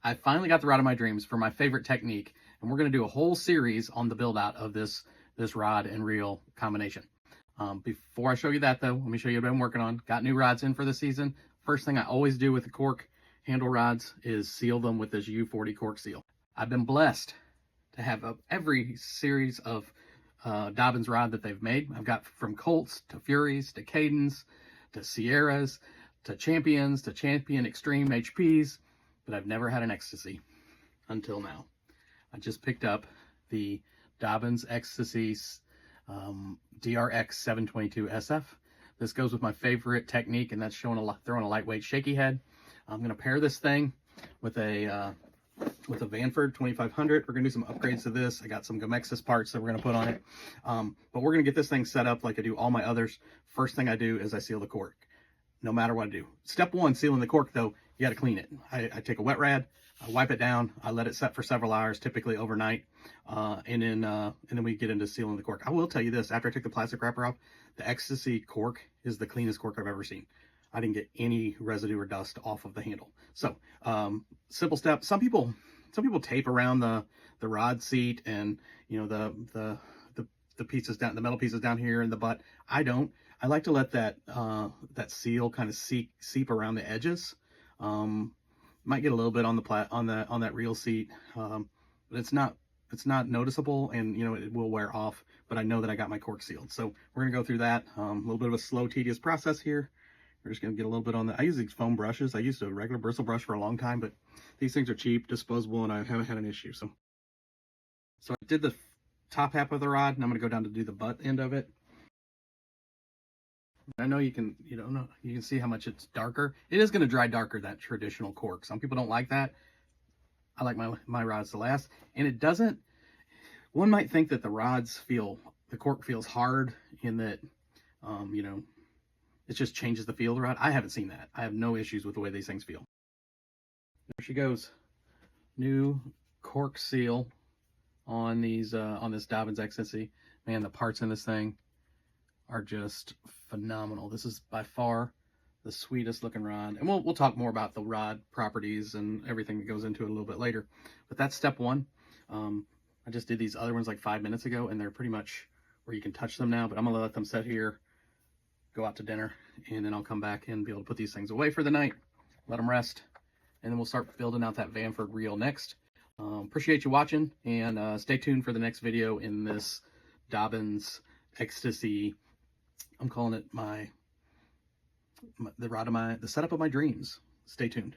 I finally got the rod of my dreams for my favorite technique, and we're going to do a whole series on the build out of this rod and reel combination. Before I show you that though, let me show you what I've been working on. Got new rods in for the season. First thing I always do with the cork handle rods is seal them with this U40 cork seal. I've been blessed to have every series of Dobyns rod that they've made. I've got from Colts to Furies to Cadens to Sierras to Champions to Champion Extreme HPs, but I've never had an Xtasy until now. I just picked up the Dobyns Xtasy DRX 722 SF. This goes with my favorite technique, and that's throwing a lightweight shaky head. I'm going to pair this thing with a Vanford 2500. We're going to do some upgrades to this. I got some Gomexis parts that we're going to put on it. But we're going to get this thing set up like I do all my others. First thing I do is I seal the cork, no matter what I do. Step one, sealing the cork though, you got to clean it. I take a wet rag, I wipe it down, I let it set for several hours, typically overnight, and then we get into sealing the cork. I will tell you this, after I took the plastic wrapper off, the Xtasy cork is the cleanest cork I've ever seen. I didn't get any residue or dust off of the handle. So simple step. Some people tape around the rod seat and, you know, the pieces down, the metal pieces down here in the butt. I don't. I like to let that that seal kind of seep around the edges. Might get a little bit on that reel seat, but it's not noticeable, and you know, it will wear off. But I know that I got my cork sealed, so we're gonna go through that. A little bit of a slow, tedious process here. We're just gonna get a little bit on the. I use these foam brushes. I used a regular bristle brush for a long time, but these things are cheap, disposable, and I haven't had an issue. So I did the top half of the rod, and I'm gonna go down to do the butt end of it. I know you can see how much it's darker. It is going to dry darker than traditional cork. Some people don't like that. I like my rods to last. And it doesn't, one might think that the cork feels hard in that, you know, it just changes the feel of the rod. I haven't seen that. I have no issues with the way these things feel. There she goes. New cork seal on these, on this Dobyns Xtasy. Man, the parts in this thing are just phenomenal. This is by far the sweetest looking rod, and we'll talk more about the rod properties and everything that goes into it a little bit later. But that's step one. I just did these other ones like 5 minutes ago, and they're pretty much where you can touch them now, but I'm gonna let them set here, go out to dinner, and then I'll come back and be able to put these things away for the night, let them rest, and then we'll start building out that Vanford reel next. Appreciate you watching, and stay tuned for the next video in this Dobyns Xtasy. I'm calling it the setup of my dreams. Stay tuned.